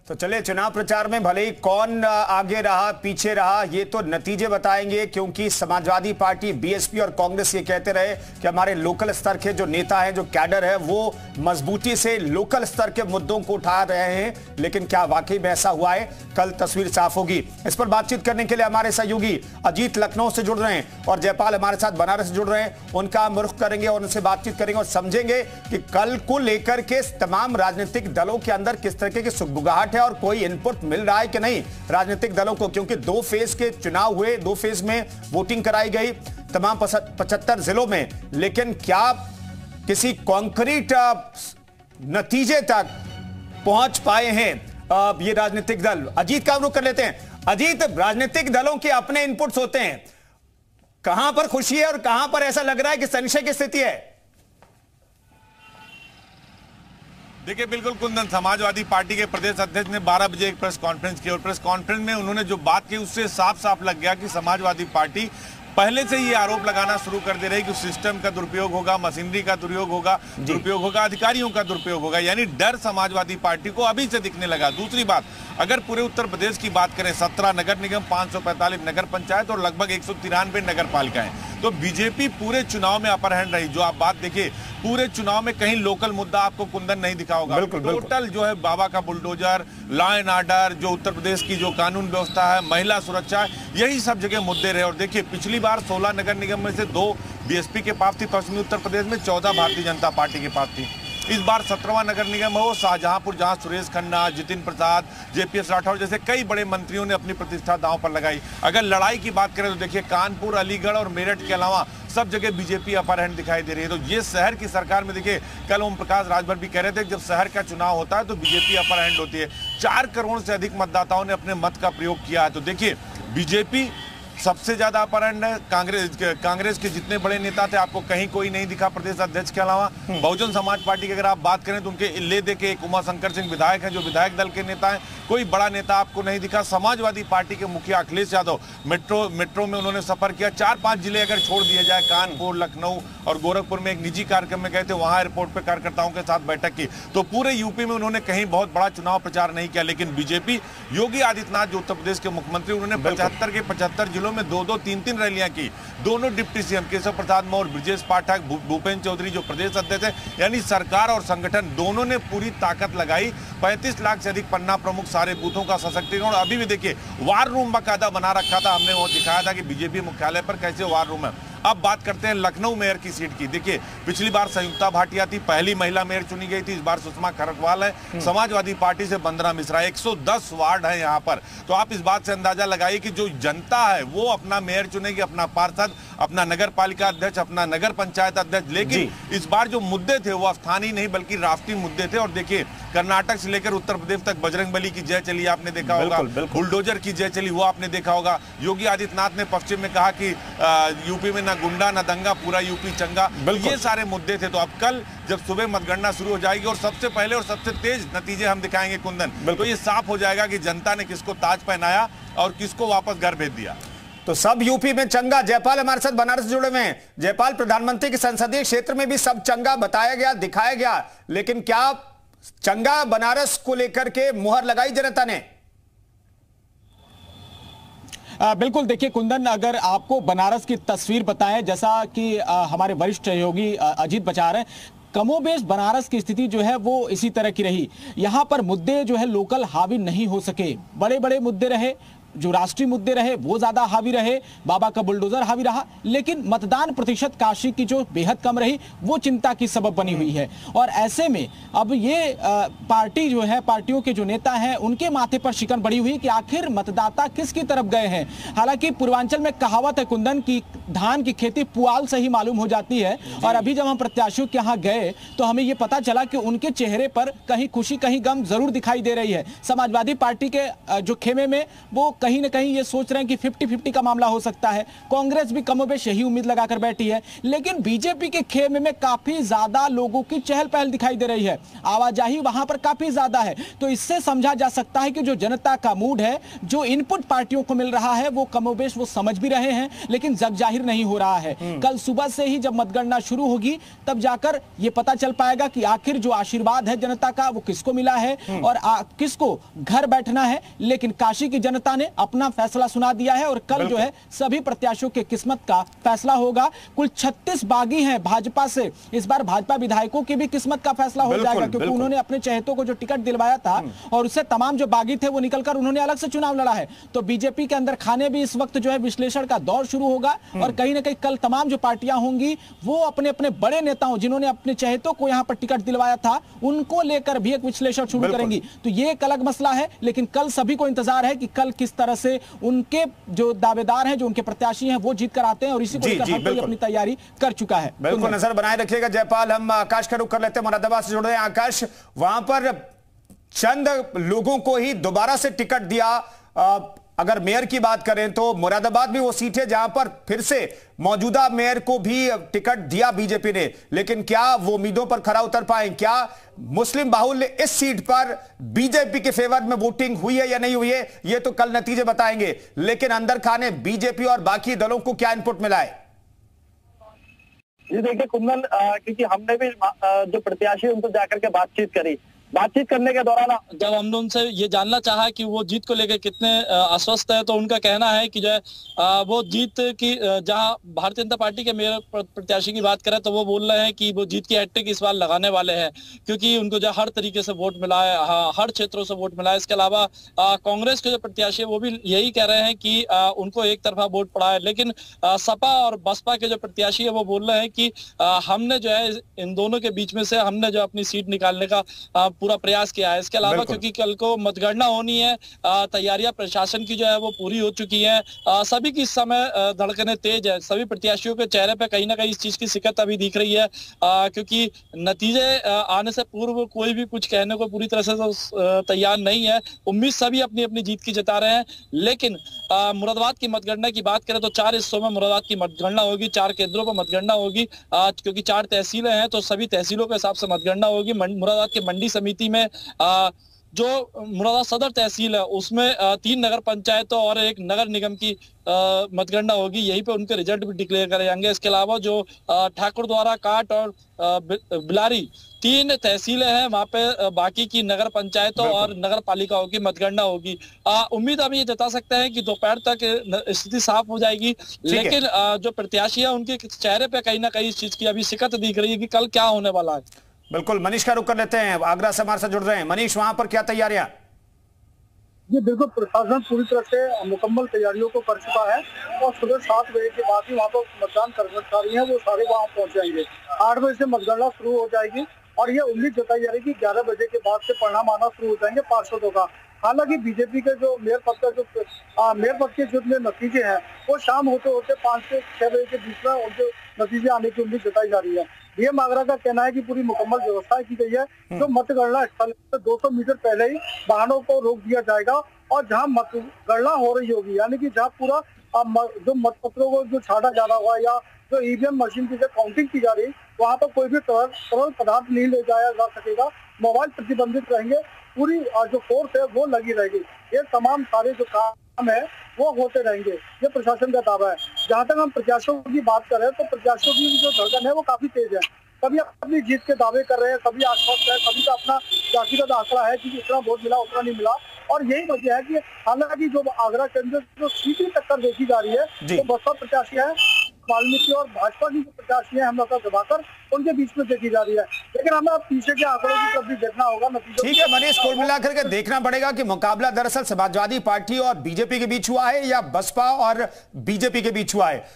तो चले चुनाव प्रचार में भले ही कौन आगे रहा पीछे रहा ये तो नतीजे बताएंगे, क्योंकि समाजवादी पार्टी, बीएसपी और कांग्रेस ये कहते रहे कि हमारे लोकल स्तर के जो नेता हैं, जो कैडर है, वो मजबूती से लोकल स्तर के मुद्दों को उठा रहे हैं। लेकिन क्या वाकई में ऐसा हुआ है? कल तस्वीर साफ होगी। इस पर बातचीत करने के लिए हमारे सहयोगी अजीत लखनऊ से जुड़ रहे हैं और जयपाल हमारे साथ बनारस से जुड़ रहे हैं। उनका हम रुख करेंगे और उनसे बातचीत करेंगे और समझेंगे कि कल को लेकर के तमाम राजनीतिक दलों के अंदर किस तरह की सुगबुगाहट और कोई इनपुट मिल रहा है कि नहीं राजनीतिक दलों को, क्योंकि 2 फेज के चुनाव हुए, 2 फेज में वोटिंग कराई गई तमाम 75 जिलों में। लेकिन क्या किसी कॉन्क्रीट नतीजे तक पहुंच पाए हैं ये राजनीतिक दल? अजीत का रुख कर लेते हैं। अजीत, राजनीतिक दलों के अपने इनपुट्स होते हैं, कहां पर खुशी है और कहां पर ऐसा लग रहा है कि संशय की स्थिति है? देखिए, बिल्कुल कुंदन, समाजवादी पार्टी के प्रदेश अध्यक्ष ने 12 बजे एक प्रेस कॉन्फ्रेंस की और प्रेस कॉन्फ्रेंस में उन्होंने जो बात की उससे साफ साफ लग गया कि समाजवादी पार्टी पहले से ये आरोप लगाना शुरू कर दे रही कि सिस्टम का दुरुपयोग होगा, मशीनरी का दुरुपयोग होगा, अधिकारियों का दुरुपयोग होगा। यानी डर समाजवादी पार्टी को अभी से दिखने लगा। दूसरी बात, अगर पूरे उत्तर प्रदेश की बात करें, 17 नगर निगम, 545 नगर पंचायत और लगभग 193 नगर पालिकाएं, तो बीजेपी पूरे चुनाव में अपर हैंड रही। जो आप बात देखिए, पूरे चुनाव में कहीं लोकल मुद्दा आपको कुंदन नहीं दिखा होगा। टोटल जो है बाबा का बुलडोजर, लॉ एंड ऑर्डर, जो उत्तर प्रदेश की जो कानून व्यवस्था है, महिला सुरक्षा, यही सब जगह मुद्दे रहे। और देखिए, पिछली बार 16 नगर निगम में से 2 बीएसपी के पास थी पश्चिमी उत्तर प्रदेश में, 14 भारतीय जनता पार्टी के पास थी। इस बार 17वां नगर निगम हो शाहजहांपुर, जहां सुरेश खन्ना, जितिन प्रसाद, जेपीएस राठौर जैसे कई बड़े मंत्रियों ने अपनी प्रतिष्ठा दांव पर लगाई। अगर लड़ाई की बात करें तो देखिए, कानपुर, अलीगढ़ और मेरठ के अलावा सब जगह बीजेपी अपर हैंड दिखाई दे रही है। तो ये शहर की सरकार में देखिए, कल ओम प्रकाश राजभर भी कह रहे थे कि जब शहर का चुनाव होता है तो बीजेपी अपर हैंड होती है। 4 करोड़ से अधिक मतदाताओं ने अपने मत का प्रयोग किया है। तो देखिए, बीजेपी सबसे ज्यादा अपर हैंड है। कांग्रेस के जितने बड़े नेता थे आपको कहीं कोई नहीं दिखा प्रदेश अध्यक्ष के अलावा। बहुजन समाज पार्टी की अगर आप बात करें तो उनके ले दे के एक उमाशंकर सिंह विधायक हैं जो विधायक दल के नेता हैं, कोई बड़ा नेता आपको नहीं दिखा। समाजवादी पार्टी के मुखिया अखिलेश यादव मेट्रो में उन्होंने सफर किया। 4-5 जिले अगर छोड़ दिए जाए, कानपुर, लखनऊ और गोरखपुर में एक निजी कार्यक्रम में गए थे, वहां एयरपोर्ट पर कार्यकर्ताओं के साथ बैठक की। तो पूरे यूपी में उन्होंने कहीं बहुत बड़ा चुनाव प्रचार नहीं किया। लेकिन बीजेपी, योगी आदित्यनाथ जो उत्तर प्रदेश के मुख्यमंत्री, उन्होंने 75 के 75 जिलों में 2-2, 3-3 रैलियां की। दोनों डिप्टी सीएम केशव प्रसाद मौर्य, ब्रजेश पाठक, भूपेंद्र चौधरी जो प्रदेश अध्यक्ष है, यानी सरकार और संगठन दोनों ने पूरी ताकत लगाई। 35 लाख से अधिक पन्ना प्रमुख, सारे बूथों का सशक्तिकरण। अभी भी देखिए, वार रूम बाकायदा बना रखा था हमने, वो दिखाया था कि बीजेपी मुख्यालय पर कैसे वार रूम है। अब बात करते हैं लखनऊ मेयर की सीट की। देखिए, पिछली बार संयुक्ता भाटिया थी, पहली महिला मेयर चुनी गई थी। इस बार सुषमा खरटवाल है, समाजवादी पार्टी से वंदना मिश्रा। 110 वार्ड है यहाँ पर। तो आप इस बात से अंदाजा लगाइए कि जो जनता है वो अपना मेयर चुनेगी, अपना पार्षद, अपना नगर पालिका अध्यक्ष, अपना नगर पंचायत अध्यक्ष। लेकिन इस बार जो मुद्दे थे वो स्थानीय नहीं बल्कि राष्ट्रीय मुद्दे थे। और देखिए, कर्नाटक से लेकर उत्तर प्रदेश तक बजरंगबली की जय चली, आपने देखा होगा। बुलडोजर की जय चली, वो आपने देखा होगा। योगी आदित्यनाथ ने पश्चिम में कहा कि यूपी में ना गुंडा ना दंगा, पूरा यूपी चंगा। ये सारे मुद्दे थे। तो अब कल जब सुबह मतगणना शुरू हो जाएगी और सबसे पहले और सबसे तेज नतीजे हम दिखाएंगे कुंदन, तो ये साफ हो जाएगा कि जनता ने किसको ताज पहनाया और किसको वापस घर भेज दिया। तो सब यूपी में चंगा। जयपाल हमारे साथ बनारस से जुड़े हुए हैं। जयपाल, प्रधानमंत्री के संसदीय क्षेत्र में भी सब चंगा बताया गया, दिखाया गया, लेकिन क्या चंगा बनारस को लेकर के मुहर लगाई जनता ने? बिल्कुल, देखिए कुंदन, अगर आपको बनारस की तस्वीर बताएं, जैसा कि हमारे वरिष्ठ सहयोगी अजीत बचा रहे हैं, कमोबेश बनारस की स्थिति जो है वो इसी तरह की रही। यहां पर मुद्दे जो है लोकल हावी नहीं हो सके, बड़े बड़े मुद्दे रहे, जो राष्ट्रीय मुद्दे रहे वो ज्यादा हावी रहे, बाबा का बुलडोजर हावी रहा। लेकिन मतदान प्रतिशत काशी की जो बेहद कम रही वो चिंता की सबब बनी हुई है। और ऐसे में अब ये पार्टी जो है, पार्टियों के जो नेता हैं, उनके माथे पर शिकन पड़ी हुई कि आखिर मतदाता किसकी तरफ गए हैं। हालांकि पूर्वांचल में कहावत है कुंदन की धान की खेती पुआल से ही मालूम हो जाती है। और अभी जब हम प्रत्याशियों के यहाँ गए तो हमें ये पता चला कि उनके चेहरे पर कहीं खुशी कहीं गम जरूर दिखाई दे रही है। समाजवादी पार्टी के जो खेमे में वो कहीं ना कहीं ये सोच रहे हैं कि 50-50 का मामला हो सकता है। कांग्रेस भी कमोबेश यही उम्मीद लगाकर बैठी है, लेकिन बीजेपी के खेमे में काफी ज्यादा लोगों की चहल पहल दिखाई दे रही है, आवाजाही वहां पर काफी ज्यादा है। तो इससे समझा जा सकता है कि जो जनता का मूड है, जो इनपुट पार्टियों को मिल रहा है, वो कमोबेश वो समझ भी रहे हैं, लेकिन जग जाहिर नहीं हो रहा है। कल सुबह से ही जब मतगणना शुरू होगी तब जाकर यह पता चल पाएगा कि आखिर जो आशीर्वाद है जनता का वो किसको मिला है और किसको घर बैठना है। लेकिन काशी की जनता ने अपना फैसला सुना दिया है और कल जो है सभी प्रत्याशियों के किस्मत का फैसला होगा। कुल 36 बागी हैं भाजपा से, इस बार भाजपा विधायकों की भी किस्मत का फैसला हो जाएगा, क्योंकि उन्होंने अपने चहेतों को जो टिकट दिलवाया था और उससे तमाम जो बागी थे वो निकलकर उन्होंने अलग से चुनाव लड़ा है। तो बीजेपी के अंदर खाने भी इस वक्त जो है विश्लेषण का दौर शुरू होगा और कहीं ना कहीं कल तमाम जो पार्टियां होंगी वो अपने अपने बड़े नेताओं, जिन्होंने अपने चहेतों को यहां पर टिकट दिलवाया था, उनको लेकर भी एक विश्लेषण शुरू करेंगी। तो ये एक अलग मसला है, लेकिन कल सभी को इंतजार है कि कल किस तरह से उनके जो दावेदार हैं, जो उनके प्रत्याशी हैं, वो जीत कर आते हैं और इसी को लेकर हर कोई अपनी तैयारी कर चुका है। बिल्कुल नजर बनाए रखिएगा जयपाल। हम आकाश का रुख कर लेते हैं, मुरादाबाद से जुड़ रहे हैं आकाश। वहां पर चंद लोगों को ही दोबारा से टिकट दिया। अगर मेयर की बात करें तो मुरादाबाद भी वो सीट है जहां पर फिर से मौजूदा मेयर को भी टिकट दिया बीजेपी ने, लेकिन क्या वो उम्मीदों पर खरा उतर पाए? क्या मुस्लिम बाहुल्य इस सीट पर बीजेपी के फेवर में वोटिंग हुई है या नहीं हुई है, ये तो कल नतीजे बताएंगे। लेकिन अंदर खाने बीजेपी और बाकी दलों को क्या इनपुट मिला है? जी देखिए कुंदन, क्योंकि हमने भी जो प्रत्याशी उनसे जाकर के बातचीत करने के दौरान जब हमने उनसे ये जानना चाहा कि वो जीत को लेकर कितने आश्वस्त है, तो उनका कहना है कि जो है वो जीत की, जहां भारतीय जनता पार्टी के मेयर प्रत्याशी की बात करें तो वो बोल रहे हैं कि वो जीत की हैट्रिक इस बार लगाने वाले हैं, क्योंकि उनको जो हर तरीके से वोट मिला है, हर क्षेत्रों से वोट मिला है। इसके अलावा कांग्रेस के जो प्रत्याशी है वो भी यही कह रहे हैं कि उनको एक तरफा वोट पड़ा है। लेकिन सपा और बसपा के जो प्रत्याशी है वो बोल रहे हैं कि हमने जो है इन दोनों के बीच में से हमने जो अपनी सीट निकालने का पूरा प्रयास किया है। इसके अलावा क्योंकि कल को मतगणना होनी है, तैयारियां प्रशासन की जो है वो पूरी हो चुकी हैं, सभी की इस समय धड़कनें तेज है। सभी प्रत्याशियों के चेहरे पे कहीं ना कहीं इस चीज की शिकत अभी दिख रही है, क्योंकि नतीजे आने से पूर्व कोई भी कुछ कहने को पूरी तरह से तो तैयार नहीं है। उम्मीद सभी अपनी अपनी जीत की जता रहे हैं। लेकिन मुरादाबाद की मतगणना की बात करें तो 4 हिस्सों में मुरादाबाद की मतगणना होगी, 4 केंद्रों पर मतगणना होगी, क्योंकि 4 तहसीलें हैं तो सभी तहसीलों के हिसाब से मतगणना होगी। मुरादाबाद की मंडी समिति में जो मुरादाबाद सदर तहसील है उसमें 3 नगर पंचायतों और 1 नगर निगम की मतगणना होगी, यहीं पे उनके रिजल्ट भी डिक्लेयर करे जाएंगे। इसके अलावा जो ठाकुर द्वारा काट और बिलारी 3 तहसीलें हैं, वहां पे बाकी की नगर पंचायतों और नगर पालिकाओं की मतगणना होगी। उम्मीद हम ये जता सकते हैं कि दोपहर तक स्थिति साफ हो जाएगी, लेकिन जो प्रत्याशी है उनके चेहरे पे कहीं ना कहीं इस चीज की अभी शिकत दिख रही है कि कल क्या होने वाला है। बिल्कुल, मनीष का रुख कर लेते हैं, आगरा से हमारे साथ जुड़ रहे हैं। मनीष, वहां पर क्या तैयारियां? जी बिल्कुल, प्रशासन पूरी तरह से मुकम्मल तैयारियों को कर चुका है और सुबह 7 बजे के बाद ही वहाँ पर मतदान कर्मचारी हैं वो सारे वहाँ पहुँच जाएंगे। 8 बजे से मतगणना शुरू हो जाएगी और ये उम्मीद जताई जा रही है कि 11 बजे के बाद से परिणाम आना शुरू हो जाएंगे पार्षदों का। हालांकि बीजेपी के जो मेयर पद के जो नतीजे हैं वो शाम होते होते 5 से 6 बजे के बीच में उनके नतीजे आने की उम्मीद जताई जा रही है। डीएम आगरा का कहना है कि पूरी मुकम्मल व्यवस्था की गई है। जो मतगणना स्थल से 200 मीटर पहले ही वाहनों को रोक दिया जाएगा और जहां मतगणना हो रही होगी, यानी कि जहां पूरा जो मतपत्रों को जो छाटा जा रहा हुआ या जो ईवीएम मशीन की जो काउंटिंग की जा रही, वहां पर कोई भी तरल पदार्थ नहीं ले जाया जा सकेगा। मोबाइल प्रतिबंधित रहेंगे, पूरी जो फोर्स है वो लगी रहेगी। ये तमाम सारे जो काम है वो होते रहेंगे, ये प्रशासन का दावा है। जहां तक हम प्रत्याशियों की बात कर रहे हैं तो प्रत्याशियों की जो धड़कन है वो काफी तेज है। कभी अपनी जीत के दावे कर रहे हैं, कभी आश्वस्त है, कभी का अपना जातिगत आंकड़ा है कि इतना वोट मिला उतना नहीं मिला। और यही वजह है कि हालांकि जो आगरा के अंदर जो सीधी टक्कर देखी जा रही है तो बसपा प्रत्याशी है, वाल्मीकि और भाजपा की जो प्रत्याशी है हेमलता प्रभाकर, उनके बीच में देखी जा रही है। लेकिन हमें अब पीछे के आंकड़ों की तरफ भी देखना होगा। ठीक है मनीष, कुल मिलाकर के देखना पड़ेगा कि मुकाबला दरअसल समाजवादी पार्टी और बीजेपी के बीच हुआ है या बसपा और बीजेपी के बीच हुआ है।